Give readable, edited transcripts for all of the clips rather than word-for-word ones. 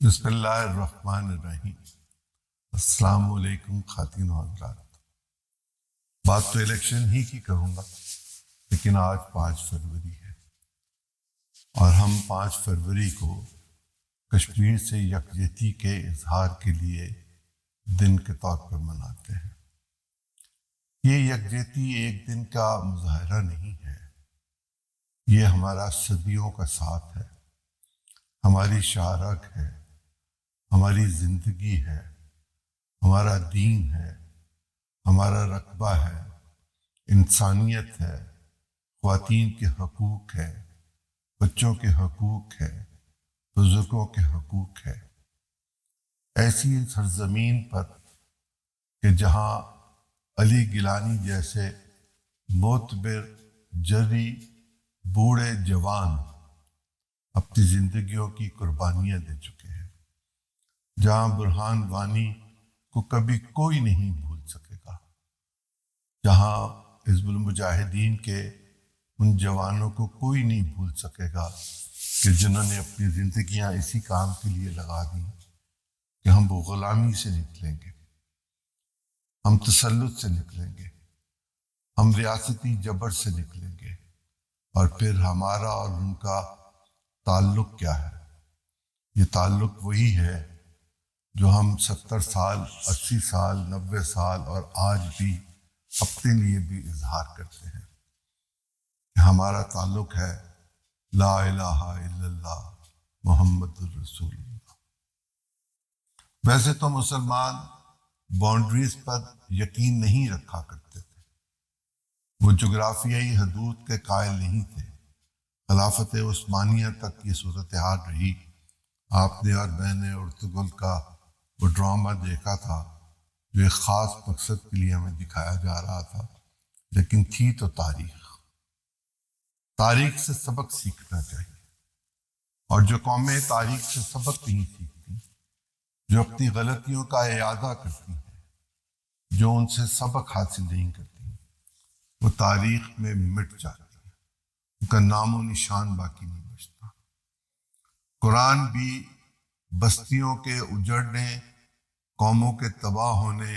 بسم اللہ الرحمن الرحیم۔ السلام علیکم خواتین و حضرات۔ بات تو الیکشن ہی کی کروں گا، لیکن آج 5 فروری ہے اور ہم 5 فروری کو کشمیر سے یکجہتی کے اظہار کے لیے دن کے طور پر مناتے ہیں۔ یہ یکجہتی ایک دن کا مظاہرہ نہیں ہے، یہ ہمارا صدیوں کا ساتھ ہے، ہماری شارک ہے، ہماری زندگی ہے، ہمارا دین ہے، ہمارا رقبہ ہے، انسانیت ہے، خواتین کے حقوق ہے، بچوں کے حقوق ہے، بزرگوں کے حقوق ہے۔ ایسی سرزمین پر کہ جہاں علی گیلانی جیسے معتبر جری بوڑھے جوان اپنی زندگیوں کی قربانیاں دے چکے ہیں، جہاں برہان وانی کو کبھی کوئی نہیں بھول سکے گا، جہاں حزب المجاہدین کے ان جوانوں کو کوئی نہیں بھول سکے گا کہ جنہوں نے اپنی زندگیاں اسی کام کے لیے لگا دیں کہ ہم وہ غلامی سے نکلیں گے، ہم تسلط سے نکلیں گے، ہم ریاستی جبر سے نکلیں گے، اور پھر ہمارا اور ان کا تعلق کیا ہے؟ یہ تعلق وہی ہے جو ہم 70 سال، 80 سال، 90 سال اور آج بھی اپنے لیے بھی اظہار کرتے ہیں کہ ہمارا تعلق ہے لا الہ الا اللہ محمد الرسول اللہ۔ ویسے تو مسلمان باؤنڈریز پر یقین نہیں رکھا کرتے تھے، وہ جغرافیائی حدود کے قائل نہیں تھے۔ خلافت عثمانیہ تک یہ صورتحال رہی۔ آپ نے اور میں نے ارطغرل کا وہ ڈرامہ دیکھا تھا جو ایک خاص مقصد کے لیے ہمیں دکھایا جا رہا تھا، لیکن تھی تو تاریخ سے سبق سیکھنا چاہیے، اور جو قومیں تاریخ سے سبق نہیں سیکھتی، جو اپنی غلطیوں کا اعادہ کرتی ہیں، جو ان سے سبق حاصل نہیں کرتی، وہ تاریخ میں مٹ جاتی ہیں، ان کا نام و نشان باقی نہیں بچتا۔ قرآن بھی بستیوں کے اجڑنے، قوموں کے تباہ ہونے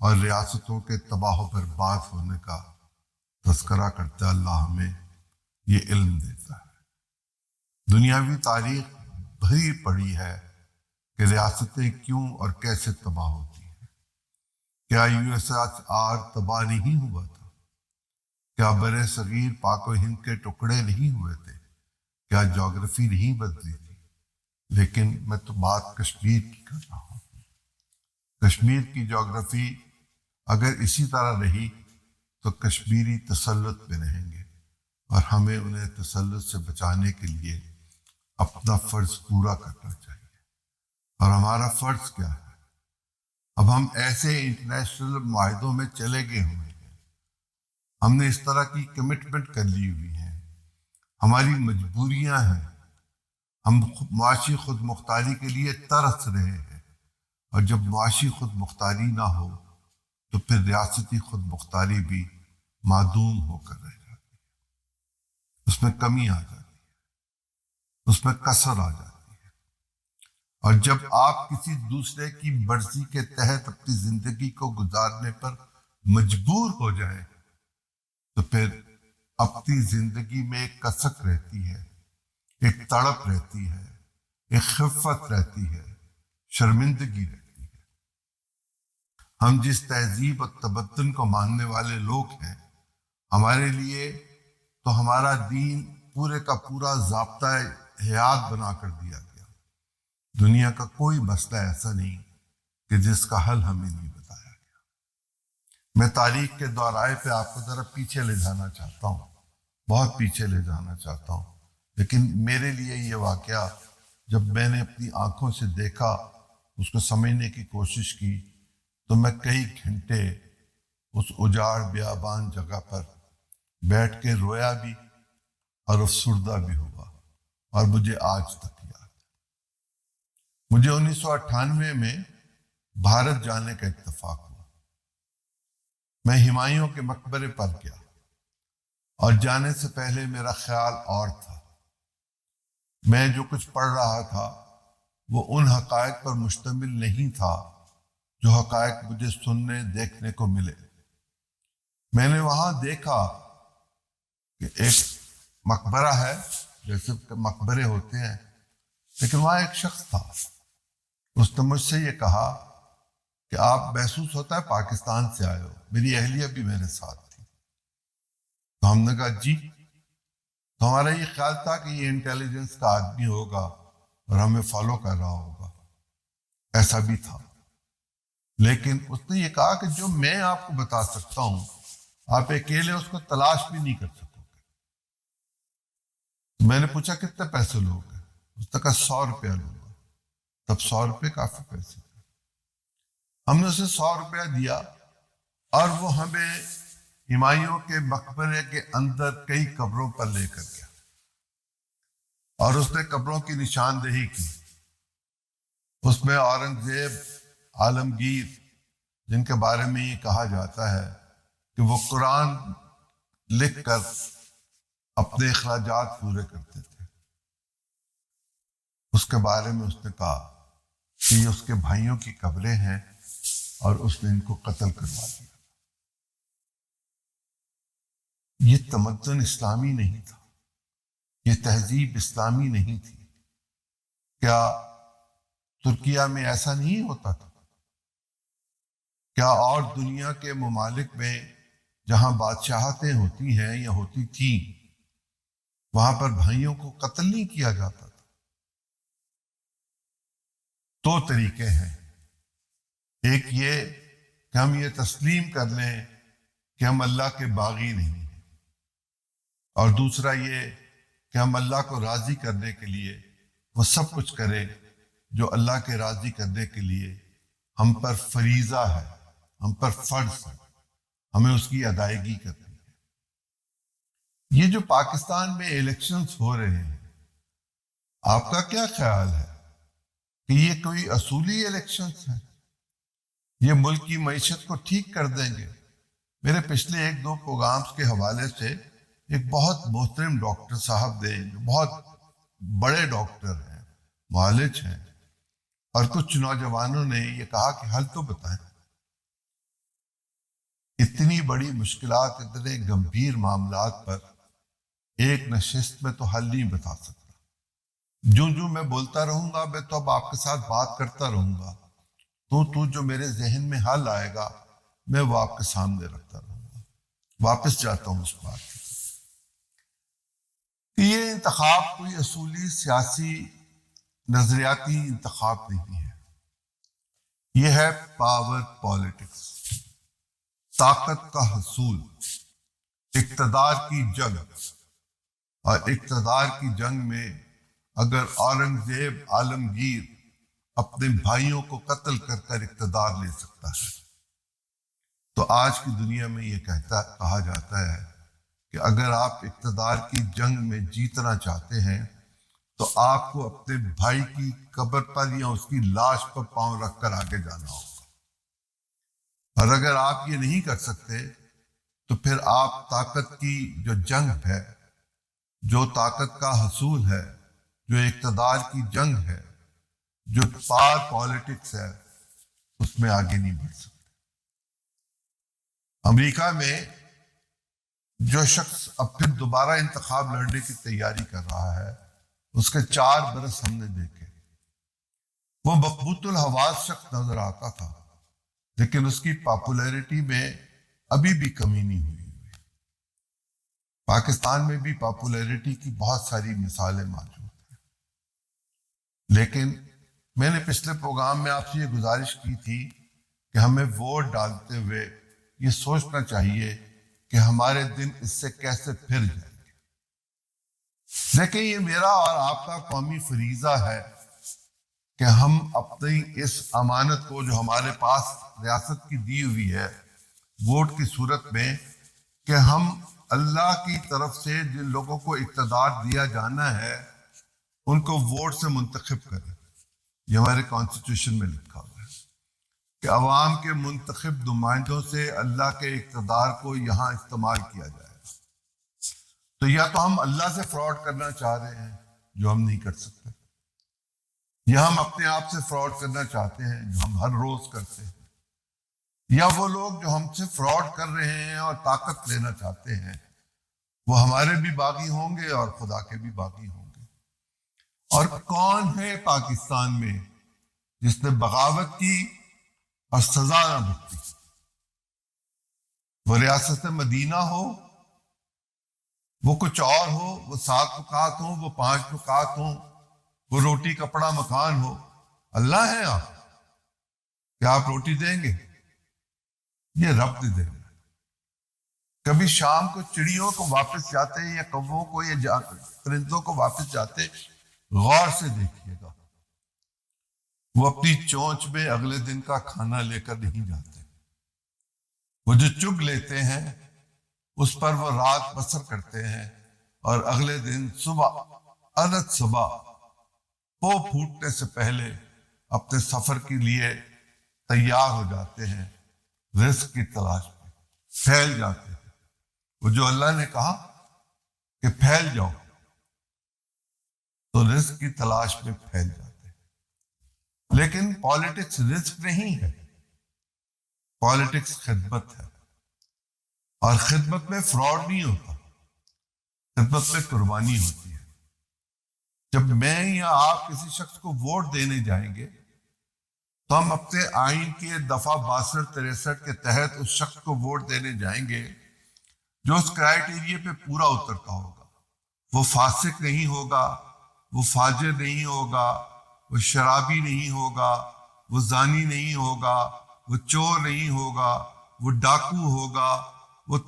اور ریاستوں کے تباہ و برباد ہونے کا تذکرہ کرتا ہے۔ اللہ ہمیں یہ علم دیتا ہے۔ دنیاوی تاریخ بھری پڑی ہے کہ ریاستیں کیوں اور کیسے تباہ ہوتی ہیں۔ کیا USSR تباہ نہیں ہوا تھا؟ کیا بر صغیر پاک و ہند کے ٹکڑے نہیں ہوئے تھے؟ کیا جغرافی نہیں بدلی تھی؟ لیکن میں تو بات کشمیر کی کر رہا ہوں۔ کشمیر کی جغرافی اگر اسی طرح رہی تو کشمیری تسلط میں رہیں گے، اور ہمیں انہیں تسلط سے بچانے کے لیے اپنا فرض پورا کرنا چاہیے۔ اور ہمارا فرض کیا ہے؟ اب ہم ایسے انٹرنیشنل معاہدوں میں چلے گئے ہوئے ہیں، ہم نے اس طرح کی کمٹمنٹ کر لی ہوئی ہیں، ہماری مجبوریاں ہیں، ہم معاشی خود مختاری کے لیے ترس رہے ہیں، اور جب معاشی خود مختاری نہ ہو تو پھر ریاستی خود مختاری بھی معدوم ہو کر رہ جاتی ہے، اس میں کمی آ جاتی ہے، اس میں کسر آ جاتی ہے۔ اور جب آپ کسی دوسرے کی مرضی کے تحت اپنی زندگی کو گزارنے پر مجبور ہو جائیں تو پھر اپنی زندگی میں ایک کسک رہتی ہے، ایک تڑپ رہتی ہے، ایک خفت رہتی ہے، شرمندگی رہتی ہے۔ ہم جس تہذیب اور تمدن کو ماننے والے لوگ ہیں، ہمارے لیے تو ہمارا دین پورے کا پورا ضابطۂ حیات بنا کر دیا گیا۔ دنیا کا کوئی مسئلہ ایسا نہیں کہ جس کا حل ہمیں نہیں بتایا گیا۔ میں تاریخ کے دورائے پہ آپ کو ذرا پیچھے لے جانا چاہتا ہوں، بہت پیچھے لے جانا چاہتا ہوں، لیکن میرے لیے یہ واقعہ جب میں نے اپنی آنکھوں سے دیکھا، اس کو سمجھنے کی کوشش کی، تو میں کئی گھنٹے اس اجاڑ بیابان جگہ پر بیٹھ کے رویا بھی اور افسردہ بھی ہوا، اور مجھے آج تک یاد ہے۔ مجھے 1998 میں بھارت جانے کا اتفاق ہوا۔ میں ہمایوں کے مقبرے پر گیا، اور جانے سے پہلے میرا خیال اور تھا۔ میں جو کچھ پڑھ رہا تھا وہ ان حقائق پر مشتمل نہیں تھا جو حقائق مجھے سننے دیکھنے کو ملے۔ میں نے وہاں دیکھا کہ ایک مقبرہ ہے، جیسے مقبرے ہوتے ہیں، لیکن وہاں ایک شخص تھا۔ اس نے مجھ سے یہ کہا کہ آپ محسوس ہوتا ہے پاکستان سے آئے ہو، میری اہلیہ بھی میرے ساتھ تھی۔ تو ہم نے کہا جی۔ تو ہمارا یہ خیال تھا کہ یہ انٹیلیجنس کا آدمی ہوگا اور ہمیں فالو کر رہا ہوگا، ایسا بھی تھا۔ لیکن اس نے یہ کہا کہ جو میں آپ کو بتا سکتا ہوں آپ اکیلے اس کو تلاش بھی نہیں کر سکو گے۔ تو میں نے پوچھا کتنے پیسے لوگے؟ اس نے کہا 100 روپیہ لوں گا۔ تب 100 روپے کافی پیسے تھے۔ ہم نے اسے 100 روپیہ دیا اور وہ ہمیں ہمایوں کے مقبرے کے اندر کئی قبروں پر لے کر گیا اور اس نے قبروں کی نشاندہی کی۔ اس میں اورنگزیب، عالمگیر، جن کے بارے میں یہ کہا جاتا ہے کہ وہ قرآن لکھ کر اپنے اخراجات پورے کرتے تھے، اس کے بارے میں اس نے کہا کہ یہ اس کے بھائیوں کی قبریں ہیں اور اس نے ان کو قتل کروا دیا۔ یہ تمدن اسلامی نہیں تھا، یہ تہذیب اسلامی نہیں تھی۔ کیا ترکیہ میں ایسا نہیں ہوتا تھا؟ کیا اور دنیا کے ممالک میں جہاں بادشاہتیں ہوتی ہیں یا ہوتی تھیں وہاں پر بھائیوں کو قتل نہیں کیا جاتا تھا؟ 2 طریقے ہیں۔ ایک یہ کہ ہم یہ تسلیم کر لیں کہ ہم اللہ کے باغی نہیں ہیں، اور دوسرا یہ کہ ہم اللہ کو راضی کرنے کے لیے وہ سب کچھ کریں جو اللہ کے راضی کرنے کے لیے ہم پر فریضہ ہے، ہم پر فرض ہے، ہمیں اس کی ادائیگی کرنی ہے۔ یہ جو پاکستان میں الیکشنز ہو رہے ہیں، آپ کا کیا خیال ہے کہ یہ کوئی اصولی الیکشنز ہیں؟ یہ ملک کی معیشت کو ٹھیک کر دیں گے؟ میرے پچھلے 1-2 پروگرامز کے حوالے سے ایک بہت محترم ڈاکٹر صاحب نے، جو بہت بڑے ڈاکٹر ہیں، معالج ہیں، اور کچھ نوجوانوں نے یہ کہا کہ حل تو بتائیں۔ اتنی بڑی مشکلات، اتنے گمبھیر معاملات پر ایک نشست میں تو حل نہیں بتا سکتا۔ جو میں بولتا رہوں گا، میں تو اب آپ کے ساتھ بات کرتا رہوں گا، تو جو میرے ذہن میں حل آئے گا میں وہ آپ کے سامنے رکھتا رہوں گا۔ واپس جاتا ہوں اس بات کی کہ یہ انتخاب کوئی اصولی سیاسی نظریاتی انتخاب نہیں ہے، یہ ہے پاور پالیٹکس، طاقت کا حصول، اقتدار کی جنگ۔ اور اقتدار کی جنگ میں اگر اورنگزیب عالمگیر اپنے بھائیوں کو قتل کر کر اقتدار لے سکتا ہے، تو آج کی دنیا میں یہ کہا جاتا ہے کہ اگر آپ اقتدار کی جنگ میں جیتنا چاہتے ہیں تو آپ کو اپنے بھائی کی قبر پر یا اس کی لاش پر پاؤں رکھ کر آگے جانا ہوگا۔ اور اگر آپ یہ نہیں کر سکتے تو پھر آپ طاقت کی جو جنگ ہے، جو طاقت کا حصول ہے، جو اقتدار کی جنگ ہے، جو پاور پالیٹکس ہے، اس میں آگے نہیں بڑھ سکتے۔ امریکہ میں جو شخص اب پھر دوبارہ انتخاب لڑنے کی تیاری کر رہا ہے، اس کے 4 برس ہم نے دیکھے۔ وہ مقبوط الحواس شخص نظر آتا تھا، لیکن اس کی پاپولیرٹی میں ابھی بھی کمی نہیں ہوئی۔ پاکستان میں بھی پاپولیرٹی کی بہت ساری مثالیں موجود ہیں، لیکن میں نے پچھلے پروگرام میں آپ سے یہ گزارش کی تھی کہ ہمیں ووٹ ڈالتے ہوئے یہ سوچنا چاہیے کہ ہمارے دن اس سے کیسے پھر جائیں گے۔ دیکھیں، یہ میرا اور آپ کا قومی فریضہ ہے کہ ہم اپنی اس امانت کو جو ہمارے پاس ریاست کی دی ہوئی ہے ووٹ کی صورت میں، کہ ہم اللہ کی طرف سے جن لوگوں کو اقتدار دیا جانا ہے ان کو ووٹ سے منتخب کریں۔ یہ ہمارے کانسٹیٹیوشن میں لکھا ہوا ہے کہ عوام کے منتخب نمائندوں سے اللہ کے اقتدار کو یہاں استعمال کیا جائے گا۔ تو یا تو ہم اللہ سے فراڈ کرنا چاہ رہے ہیں جو ہم نہیں کر سکتے، یا ہم اپنے آپ سے فراڈ کرنا چاہتے ہیں جو ہم ہر روز کرتے ہیں، یا وہ لوگ جو ہم سے فراڈ کر رہے ہیں اور طاقت لینا چاہتے ہیں وہ ہمارے بھی باغی ہوں گے اور خدا کے بھی باغی ہوں گے۔ اور کون ہے پاکستان میں جس نے بغاوت کی اور سزا نہ بھگتی؟ وہ ریاست مدینہ ہو، وہ کچھ اور ہو، وہ 7 رکعات ہوں، وہ 5 رکعات ہوں، وہ روٹی کپڑا مکان ہو، اللہ ہے آپ، کیا آپ روٹی دیں گے؟ یہ رب دے دیں گے۔ کبھی شام کو چڑیوں کو واپس جاتے یا کووں کو یا پرندوں کو واپس جاتے غور سے دیکھیے گا، وہ اپنی چونچ میں اگلے دن کا کھانا لے کر نہیں جاتے، وہ جو چگ لیتے ہیں اس پر وہ رات بسر کرتے ہیں اور اگلے دن صبح پو پھوٹنے سے پہلے اپنے سفر کے لیے تیار ہو جاتے ہیں، رزق کی تلاش میں پھیل جاتے ہیں۔ وہ جو اللہ نے کہا کہ پھیل جاؤ تو رزق کی تلاش میں پھیل جاتے ہیں۔ لیکن پالیٹکس رزق نہیں ہے، پالیٹکس خدمت ہے، اور خدمت میں فراڈ نہیں ہوتا، خدمت میں قربانی ہوتی ہے۔ جب میں یا آپ کسی شخص کو ووٹ دینے جائیں گے تو ہم اپنے آئین کے دفعہ 62-63 کے تحت اس شخص کو ووٹ دینے جائیں گے جو اس کرائیٹیریے پہ پورا اترتا ہوگا۔ وہ فاسق نہیں ہوگا، وہ فاجر نہیں ہوگا، وہ شرابی نہیں ہوگا، وہ زانی نہیں ہوگا، وہ چور نہیں ہوگا، وہ ڈاکو ہوگا، وہ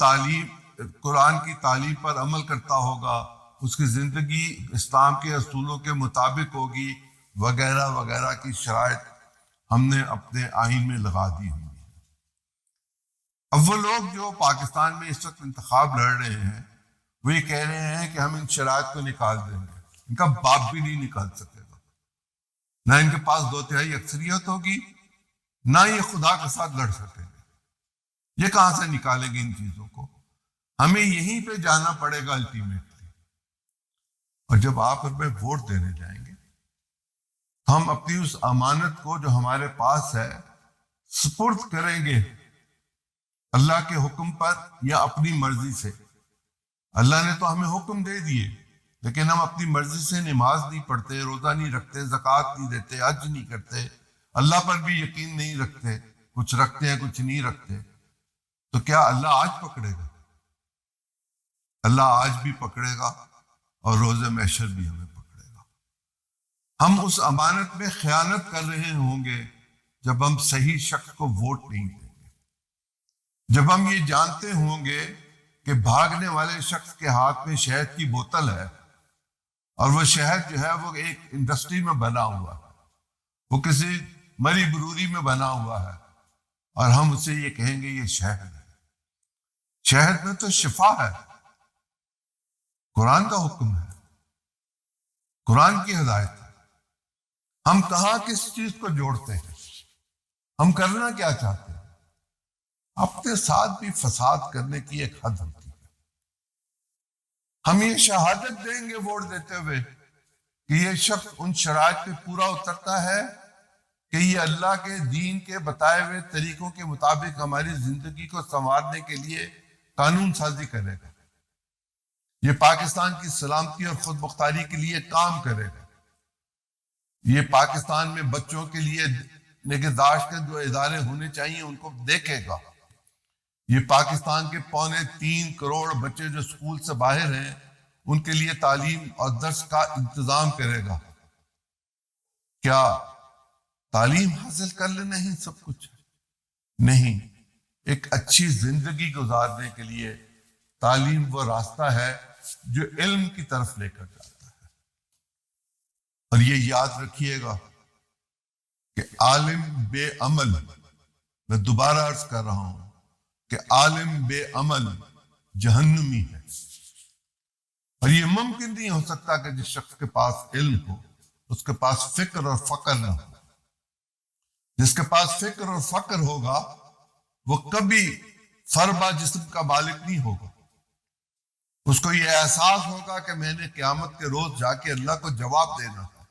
قرآن کی تعلیم پر عمل کرتا ہوگا، اس کی زندگی اسلام کے اصولوں کے مطابق ہوگی، وغیرہ وغیرہ کی شرائط ہم نے اپنے آئین میں لگا دی ہوئی ہے۔ اب وہ لوگ جو پاکستان میں اس وقت انتخاب لڑ رہے ہیں وہ یہ کہہ رہے ہیں کہ ہم ان شرائط کو نکال دیں گے، ان کا باپ بھی نہیں نکال سکے گا، نہ ان کے پاس 2/3 اکثریت ہوگی، نہ یہ خدا کے ساتھ لڑ سکیں گے۔ یہ کہاں سے نکالیں گے ان چیزوں کو؟ ہمیں یہیں پہ جانا پڑے گا الٹیمیٹلی۔ اور جب آپ ہمیں ووٹ دینے جائیں گے ہم اپنی اس امانت کو جو ہمارے پاس ہے سپرد کریں گے اللہ کے حکم پر یا اپنی مرضی سے۔ اللہ نے تو ہمیں حکم دے دیے لیکن ہم اپنی مرضی سے نماز نہیں پڑھتے، روزہ نہیں رکھتے، زکوٰۃ نہیں دیتے، حج نہیں کرتے، اللہ پر بھی یقین نہیں رکھتے، کچھ رکھتے ہیں کچھ نہیں رکھتے، تو کیا اللہ آج پکڑے گا؟ اللہ آج بھی پکڑے گا اور روز محشر بھی ہمیں پکڑے گا۔ ہم اس امانت میں خیانت کر رہے ہوں گے جب ہم صحیح شخص کو ووٹ نہیں دیں گے، جب ہم یہ جانتے ہوں گے کہ بھاگنے والے شخص کے ہاتھ میں شہد کی بوتل ہے اور وہ شہد جو ہے وہ ایک انڈسٹری میں بنا ہوا ہے، وہ کسی مری بروری میں بنا ہوا ہے، اور ہم اسے یہ کہیں گے یہ شہد ہے۔ شہد میں تو شفا ہے، قرآن کا حکم ہے، قرآن کی ہدایت ہے۔ ہم کہاں کس چیز کو جوڑتے ہیں؟ ہم کرنا کیا چاہتے ہیں؟ اپنے ساتھ بھی فساد کرنے کی ایک حد ہوتی ہے۔ ہم یہ شہادت دیں گے ووٹ دیتے ہوئے کہ یہ شخص ان شرائط پہ پورا اترتا ہے کہ یہ اللہ کے دین کے بتائے ہوئے طریقوں کے مطابق ہماری زندگی کو سنوارنے کے لیے قانون سازی کرے گا، یہ پاکستان کی سلامتی اور خود مختاری کے لیے کام کرے گا، یہ پاکستان میں بچوں کے لیے نگہداشت کے جو ادارے ہونے چاہیے ان کو دیکھے گا، یہ پاکستان کے 3.25 کروڑ بچے جو اسکول سے باہر ہیں ان کے لیے تعلیم اور درس کا انتظام کرے گا۔ کیا تعلیم حاصل کر لینا ہی سب کچھ؟ نہیں، ایک اچھی زندگی گزارنے کے لیے تعلیم وہ راستہ ہے جو علم کی طرف لے کر جاتا ہے۔ اور یہ یاد رکھیے گا کہ عالم بے عمل، میں دوبارہ عرض کر رہا ہوں کہ عالم بے عمل جہنمی ہے، اور یہ ممکن نہیں ہو سکتا کہ جس شخص کے پاس علم ہو اس کے پاس فکر اور فقر نہ ہو۔ جس کے پاس فکر اور فقر ہوگا وہ کبھی فربا جسم کا مالک نہیں ہوگا، اس کو یہ احساس ہوگا کہ میں نے قیامت کے روز جا کے اللہ کو جواب دینا ہے،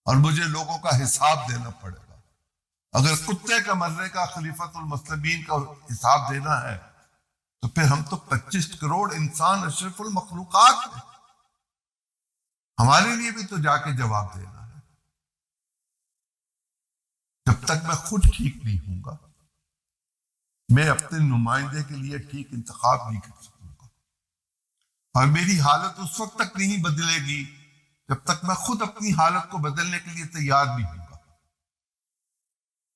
اور مجھے لوگوں کا حساب دینا پڑے گا۔ اگر کتے کا مرنے کا خلیفۃ المسلمین کا حساب دینا ہے تو پھر ہم تو 25 کروڑ انسان اشرف المخلوقات ہیں، ہمارے لیے بھی تو جا کے جواب دینا ہے۔ جب تک میں خود ٹھیک نہیں ہوں گا، میں اپنے نمائندے کے لیے ٹھیک انتخاب نہیں کر سکوں گا، اور میری حالت اس وقت تک نہیں بدلے گی جب تک میں خود اپنی حالت کو بدلنے کے لیے تیار نہیں ہوں گا۔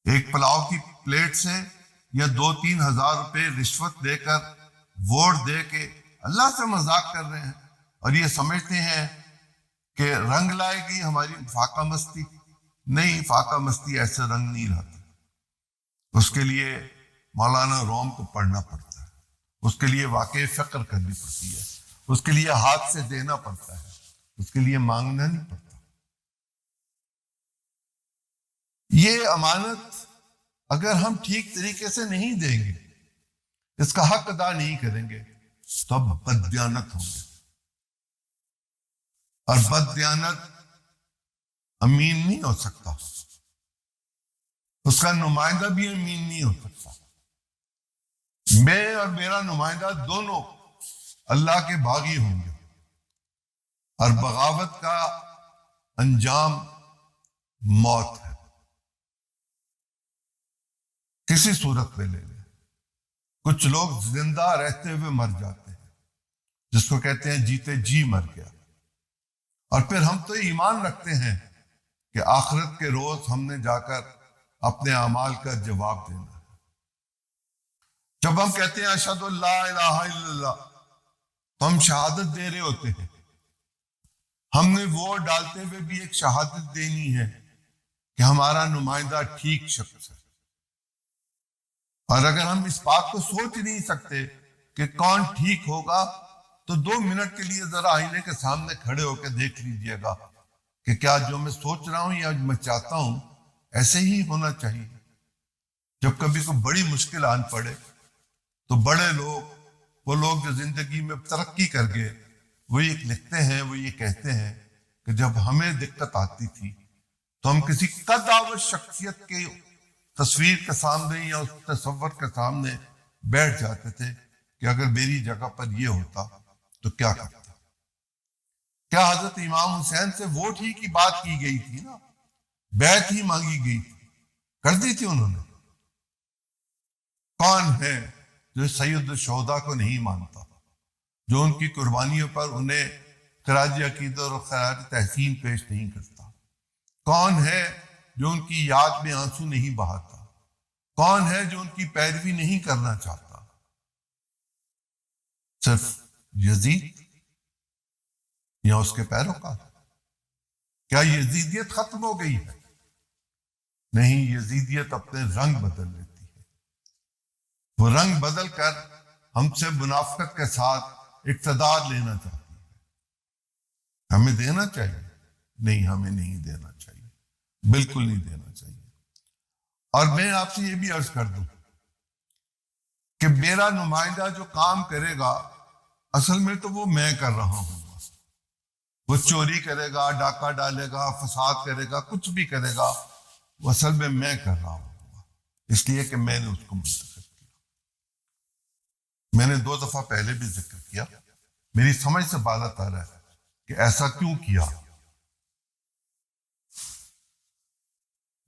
ایک پلاؤ کی پلیٹ سے یا 2-3 ہزار روپے رشوت دے کر ووٹ دے کے اللہ سے مذاق کر رہے ہیں اور یہ سمجھتے ہیں کہ رنگ لائے گی ہماری فاقہ مستی۔ نہیں، فاقہ مستی ایسے رنگ نہیں لاتی۔ اس کے لیے مولانا روم کو پڑھنا پڑتا ہے، اس کے لیے واقعی فکر کرنی پڑتی ہے، اس کے لیے ہاتھ سے دینا پڑتا ہے، اس کے لیے مانگنا نہیں پڑتا۔ یہ امانت اگر ہم ٹھیک طریقے سے نہیں دیں گے، اس کا حق ادا نہیں کریں گے تو اب بددیانت ہوں گے، اور بددیانت امین نہیں ہو سکتا، اس کا نمائندہ بھی امین نہیں ہو سکتا۔ میں اور میرا نمائندہ دونوں اللہ کے باغی ہوں گے، اور بغاوت کا انجام موت ہے، کسی صورت میں لے لیں۔ کچھ لوگ زندہ رہتے ہوئے مر جاتے ہیں، جس کو کہتے ہیں جیتے جی مر گیا، اور پھر ہم تو ایمان رکھتے ہیں کہ آخرت کے روز ہم نے جا کر اپنے اعمال کا جواب دینا ہے۔ جب ہم کہتے ہیں اشہد ان لا الہ الا اللہ، تو ہم شہادت دے رہے ہوتے ہیں۔ ہم نے ووٹ ڈالتے ہوئے بھی ایک شہادت دینی ہے کہ ہمارا نمائندہ ٹھیک شخص ہے، اور اگر ہم اس بات کو سوچ نہیں سکتے کہ کون ٹھیک ہوگا تو 2 منٹ کے لیے ذرا آئینے کے سامنے کھڑے ہو کے دیکھ لیجئے گا کہ کیا جو میں سوچ رہا ہوں یا میں چاہتا ہوں ایسے ہی ہونا چاہیے۔ جب کبھی کوئی بڑی مشکل آن پڑے تو بڑے لوگ، وہ لوگ جو زندگی میں ترقی کر گئے، وہ یہ لکھتے ہیں، وہ یہ کہتے ہیں کہ جب ہمیں دقت آتی تھی تو ہم کسی قدآور شخصیت کی تصویر کے سامنے یا اس تصور کے سامنے بیٹھ جاتے تھے کہ اگر میری جگہ پر یہ ہوتا تو کیا کرتا۔ کیا حضرت امام حسین سے ووٹ ہی کی بات کی گئی تھی نا، بیعت ہی مانگی گئی تھی، کر دی تھی انہوں نے۔ کون ہے جو سید الشہداء کو نہیں مانتا، جو ان کی قربانیوں پر انہیں خراج عقیدت اور خراج تحسین پیش نہیں کرتا؟ کون ہے جو ان کی یاد میں آنسو نہیں بہاتا؟ کون ہے جو ان کی پیروی نہیں کرنا چاہتا؟ صرف یزید یا اس کے پیروکار؟ کیا یزیدیت ختم ہو گئی ہے؟ نہیں، یزیدیت اپنے رنگ بدل لیتی ہے، وہ رنگ بدل کر ہم سے منافقت کے ساتھ اقتدار لینا چاہتی ہے۔ ہمیں دینا چاہیے؟ نہیں، ہمیں نہیں دینا چاہیے، بالکل نہیں دینا چاہیے۔ اور میں آپ سے یہ بھی عرض کر دوں کہ میرا نمائندہ جو کام کرے گا اصل میں تو وہ میں کر رہا ہوں گا۔ وہ چوری کرے گا، ڈاکہ ڈالے گا، فساد کرے گا، کچھ بھی کرے گا، وہ اصل میں کر رہا ہوں گا، اس لیے کہ میں نے اس کو منتخب کیا۔ میں نے 2 دفعہ پہلے بھی ذکر کیا، میری سمجھ سے بالات آ رہا ہے کہ ایسا کیوں کیا۔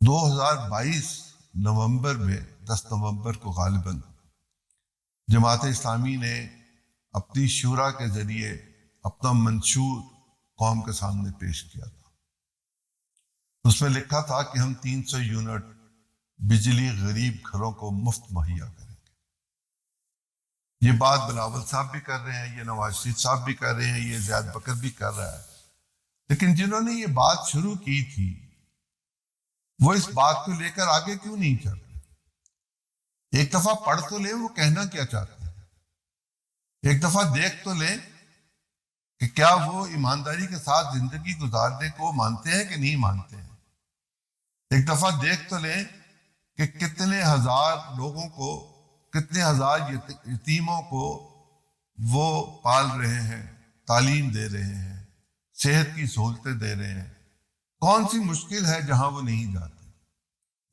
2022 نومبر میں 10 نومبر کو غالباً جماعت اسلامی نے اپنی شورا کے ذریعے اپنا منشور قوم کے سامنے پیش کیا تھا۔ اس میں لکھا تھا کہ ہم 300 یونٹ بجلی غریب گھروں کو مفت مہیا کریں گے۔ یہ بات بلاول صاحب بھی کر رہے ہیں، یہ نواز شریف صاحب بھی کر رہے ہیں، یہ زیاد بکر بھی کر رہا ہے، لیکن جنہوں نے یہ بات شروع کی تھی وہ اس بات کو لے کر آگے کیوں نہیں چل رہے؟ ایک دفعہ پڑھ تو لیں وہ کہنا کیا چاہتے ہیں، ایک دفعہ دیکھ تو لیں کہ کیا وہ ایمانداری کے ساتھ زندگی گزارنے کو مانتے ہیں کہ نہیں مانتے ہیں۔ ایک دفعہ دیکھ تو لیں کہ کتنے ہزار لوگوں کو، کتنے ہزار یتیموں کو وہ پال رہے ہیں، تعلیم دے رہے ہیں، صحت کی سہولتیں دے رہے ہیں۔ کون سی مشکل ہے جہاں وہ نہیں جاتے؟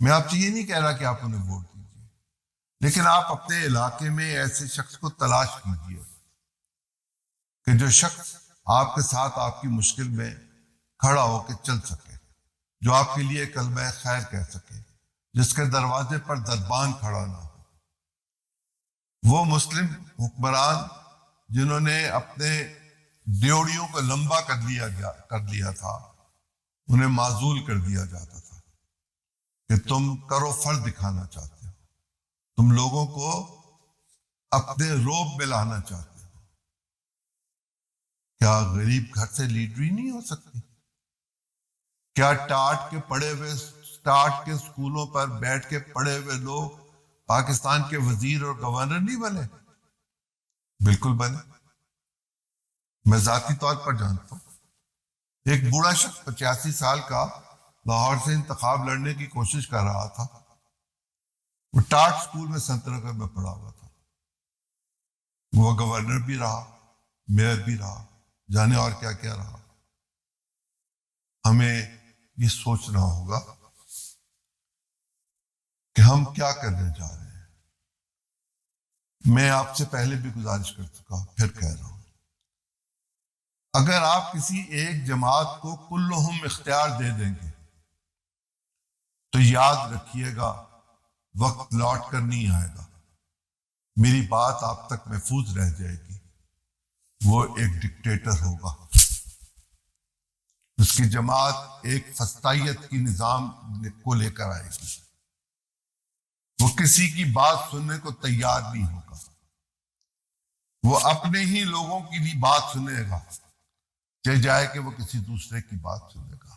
میں آپ سے یہ نہیں کہہ رہا کہ آپ انہیں ووٹ دیجیے، لیکن آپ اپنے علاقے میں ایسے شخص کو تلاش کیجیے کہ جو شخص آپ کے ساتھ آپ کی مشکل میں کھڑا ہو کے چل سکے، جو آپ کے لیے کلمہ خیر کہہ سکے، جس کے دروازے پر دربان کھڑا نہ ہو۔ وہ مسلم حکمران جنہوں نے اپنے ڈیوڑیوں کو لمبا کر لیا تھا، انہیں معزول کر دیا جاتا تھا کہ تم کرو فرض دکھانا چاہتے ہو، تم لوگوں کو اپنے روب میں لانا چاہتے ہو۔ کیا غریب گھر سے لیڈری نہیں ہو سکتی؟ کیا ٹاٹ کے پڑے ہوئے ٹاٹ کے اسکولوں پر بیٹھ کے پڑے ہوئے لوگ پاکستان کے وزیر اور گورنر نہیں بنے؟ بالکل بنے۔ میں ذاتی طور پر جانتا ہوں ایک بوڑھا شخص 85 سال کا لاہور سے انتخاب لڑنے کی کوشش کر رہا تھا۔ وہ ٹاٹ اسکول میں سنت نگر میں پڑھا ہوا تھا، وہ گورنر بھی رہا، میئر بھی رہا، جانے اور کیا کیا رہا۔ ہمیں یہ سوچنا ہوگا کہ ہم کیا کرنے جا رہے ہیں۔ میں آپ سے پہلے بھی گزارش کر چکا، پھر کہہ رہا ہوں، اگر آپ کسی ایک جماعت کو کلہم اختیار دے دیں گے تو یاد رکھیے گا وقت لوٹ کر نہیں آئے گا، میری بات آپ تک محفوظ رہ جائے گی۔ وہ ایک ڈکٹیٹر ہوگا، اس کی جماعت ایک فسطائیت کی نظام کو لے کر آئے گی، وہ کسی کی بات سننے کو تیار نہیں ہوگا، وہ اپنے ہی لوگوں کی بھی بات سنے گا، چاہے جائے کہ وہ کسی دوسرے کی بات سنے گا۔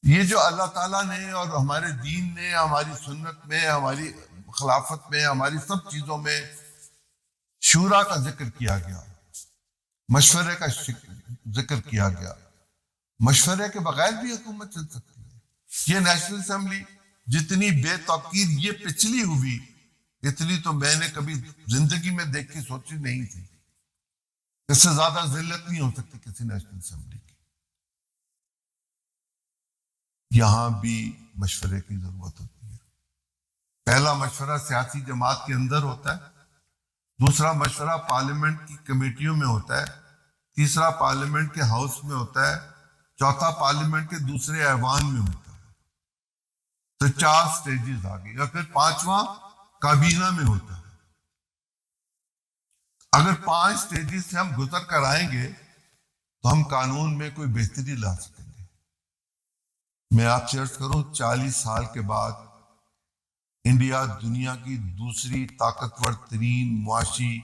یہ جو اللہ تعالیٰ نے اور ہمارے دین نے ہماری سنت میں، ہماری خلافت میں، ہماری سب چیزوں میں شورا کا ذکر کیا گیا، مشورے کا ذکر کیا گیا، مشورے کے بغیر بھی حکومت چل سکتی ہے۔ یہ نیشنل اسمبلی جتنی بے توقیر یہ پچھلی ہوئی، اتنی تو میں نے کبھی زندگی میں دیکھی سوچی نہیں تھی۔ اس سے زیادہ ذلت نہیں ہو سکتی کسی نیشنل اسمبلی کی۔ یہاں بھی مشورے کی ضرورت ہوتی ہے۔ پہلا مشورہ سیاسی جماعت کے اندر ہوتا ہے، دوسرا مشورہ پارلیمنٹ کی کمیٹیوں میں ہوتا ہے، تیسرا پارلیمنٹ کے ہاؤس میں ہوتا ہے، چوتھا پارلیمنٹ کے دوسرے ایوان میں ہوتا ہے۔ تو 4 سٹیجز آ گئی، اور پھر 5واں کابینہ میں ہوتا ہے۔ اگر 5 سٹیجز سے ہم گزر کر آئیں گے تو ہم قانون میں کوئی بہتری لا سکیں گے۔ میں آپ سے عرض کروں، 40 سال کے بعد انڈیا دنیا کی دوسری طاقتور ترین معاشی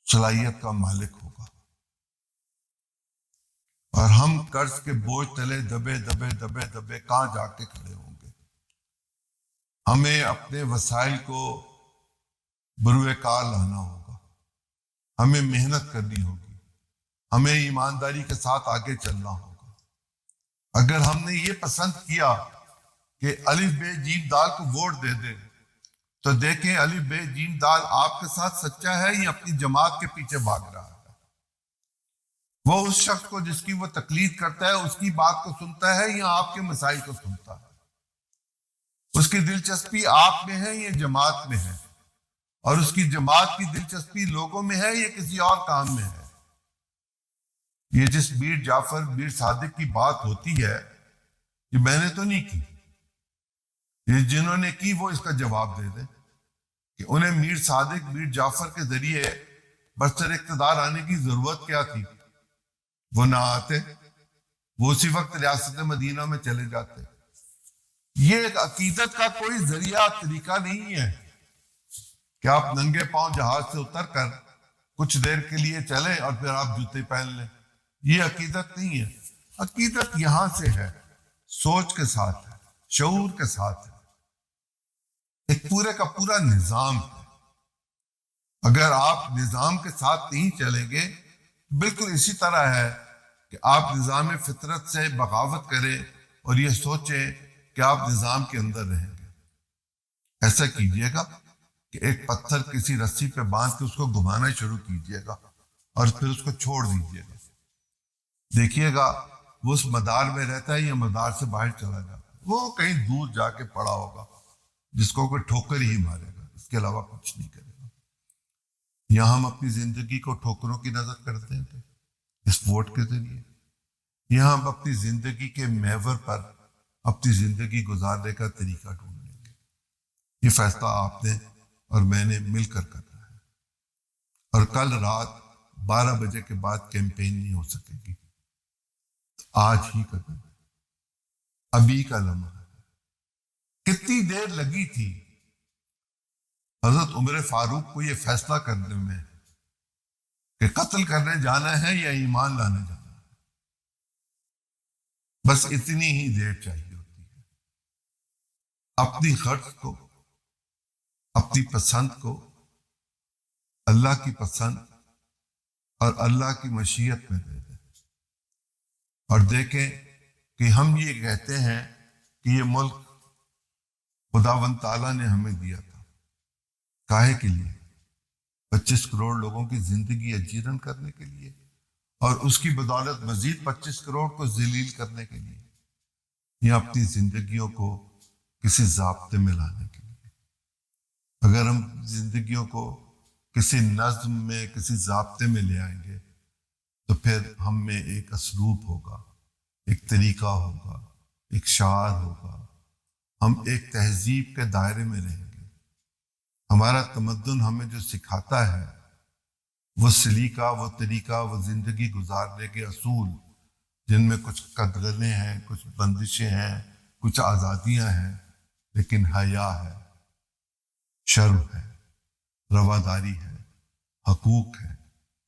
صلاحیت کا مالک ہوگا، اور ہم قرض کے بوجھ تلے دبے دبے دبے دبے کہاں جا کے کھڑے ہوں گے۔ ہمیں اپنے وسائل کو بروئے کار لانا ہوگا، ہمیں محنت کرنی ہوگی، ہمیں ایمانداری کے ساتھ آگے چلنا ہوگا۔ اگر ہم نے یہ پسند کیا کہ الف بے جیم دال کو ووٹ دے دیں، تو دیکھیں الف بے جیم دال آپ کے ساتھ سچا ہے یا اپنی جماعت کے پیچھے بھاگ رہا ہے۔ وہ اس شخص کو جس کی وہ تقلید کرتا ہے اس کی بات کو سنتا ہے یا آپ کے مسائل کو سنتا ہے؟ اس کی دلچسپی آپ میں ہے یا جماعت میں ہے؟ اور اس کی جماعت کی دلچسپی لوگوں میں ہے یا کسی اور کام میں ہے؟ یہ جس میر جعفر میر صادق کی بات ہوتی ہے، یہ میں نے تو نہیں کی، یہ جنہوں نے کی وہ اس کا جواب دے دیں کہ انہیں میر صادق میر جعفر کے ذریعے برسر اقتدار آنے کی ضرورت کیا تھی۔ وہ نہ آتے، وہ اسی وقت ریاست مدینہ میں چلے جاتے۔ یہ ایک عقیدت کا کوئی ذریعہ طریقہ نہیں ہے کہ آپ ننگے پاؤں جہاز سے اتر کر کچھ دیر کے لیے چلیں اور پھر آپ جوتے پہن لیں۔ یہ عقیدت نہیں ہے۔ عقیدت یہاں سے ہے، سوچ کے ساتھ ہے، شعور کے ساتھ ہے، ایک پورے کا پورا نظام ہے۔ اگر آپ نظام کے ساتھ نہیں چلیں گے، بالکل اسی طرح ہے کہ آپ نظام فطرت سے بغاوت کریں اور یہ سوچیں کہ آپ نظام کے اندر رہیں گے۔ ایسا کیجئے گا کہ ایک پتھر کسی رسی پہ باندھ کے اس کو گھمانا شروع کیجئے گا اور پھر اس کو چھوڑ دیجئے گا۔ دیکھیے گا وہ اس مدار میں رہتا ہے یا مدار سے باہر چلا جاتا ہے؟ وہ کہیں دور جا کے پڑا ہوگا جس کو کوئی ٹھوکر ہی مارے گا، اس کے علاوہ کچھ نہیں کرے گا۔ یہاں ہم اپنی زندگی کو ٹھوکروں کی نظر کرتے ہیں اس ووٹ کے ذریعے، یہاں ہم اپنی زندگی کے محور پر اپنی زندگی گزارنے کا طریقہ ڈھونڈ لیں گے۔ یہ فیصلہ آپ نے اور میں نے مل کر کرنا ہے، اور کل رات 12 بجے کے بعد کیمپین نہیں ہو سکے گی، آج ہی کرنا ہے، ابھی کا لمحہ ہے۔ کتنی دیر لگی تھی حضرت عمر فاروق کو یہ فیصلہ کرنے میں کہ قتل کرنے جانا ہے یا ایمان لانے جانا ہے؟ بس اتنی ہی دیر چاہیے ہوتی ہے۔ اپنی غرض کو، اپنی پسند کو اللہ کی پسند اور اللہ کی مشیت میں دے دیں، اور دیکھیں کہ ہم یہ کہتے ہیں کہ یہ ملک خداوند تعالیٰ نے ہمیں دیا تھا، کاہے کے لیے؟ 25 کروڑ لوگوں کی زندگی اجیرن کرنے کے لیے، اور اس کی بدولت مزید 25 کروڑ کو ذلیل کرنے کے لیے، یا اپنی زندگیوں کو کسی ضابطے میں لانے کے لیے؟ اگر ہم زندگیوں کو کسی نظم میں، کسی ضابطے میں لے آئیں گے تو پھر ہم میں ایک اسلوب ہوگا، ایک طریقہ ہوگا، ایک شعار ہوگا، ہم ایک تہذیب کے دائرے میں رہیں گے۔ ہمارا تمدن ہمیں جو سکھاتا ہے وہ سلیقہ، وہ طریقہ، وہ زندگی گزارنے کے اصول، جن میں کچھ قدریں ہیں، کچھ بندشیں ہیں، کچھ آزادیاں ہیں، لیکن حیا ہے، شرم ہے، رواداری ہے، حقوق ہے،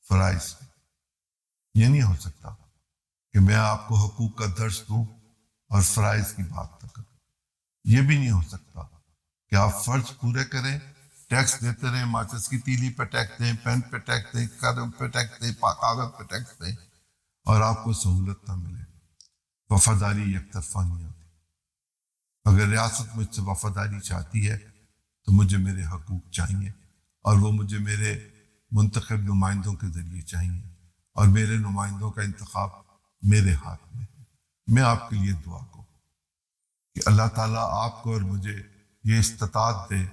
فرائض ہے۔ یہ نہیں ہو سکتا کہ میں آپ کو حقوق کا درس دوں اور فرائض کی بات نہ کروں۔ یہ بھی نہیں ہو سکتا کہ آپ فرض پورے کریں، ٹیکس دیتے رہیں، ماچس کی تیلی پہ ٹیکس دیں، پین پہ ٹیکس دیں، قلم پہ ٹیکس دیں، کاغذ پہ ٹیکس دیں، اور آپ کو سہولت نہ ملے۔ وفاداری یک طرفہ نہیں ہوتی۔ اگر ریاست مجھ سے وفاداری چاہتی ہے تو مجھے میرے حقوق چاہیے، اور وہ مجھے میرے منتخب نمائندوں کے ذریعے چاہیے، اور میرے نمائندوں کا انتخاب میرے ہاتھ میں ہے۔ میں آپ کے لیے دعا کروں کہ اللہ تعالیٰ آپ کو اور مجھے یہ استطاعت دے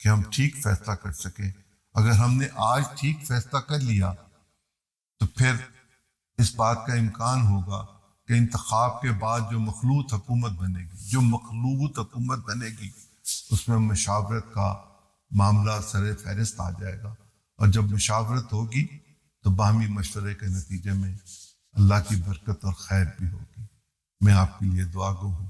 کہ ہم ٹھیک فیصلہ کر سکیں۔ اگر ہم نے آج ٹھیک فیصلہ کر لیا تو پھر اس بات کا امکان ہوگا کہ انتخاب کے بعد جو مخلوط حکومت بنے گی اس میں مشاورت کا معاملہ سر فہرست آ جائے گا، اور جب مشاورت ہوگی تو باہمی مشورے کے نتیجے میں اللہ کی برکت اور خیر بھی ہوگی۔ میں آپ کے لیے دعا گو ہوں،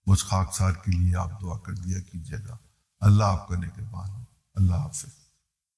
مجھ خاکسار کے لیے آپ دعا کر دیا کیجیے گا۔ اللہ آپ کا نگہبان ہو۔ اللہ حافظ۔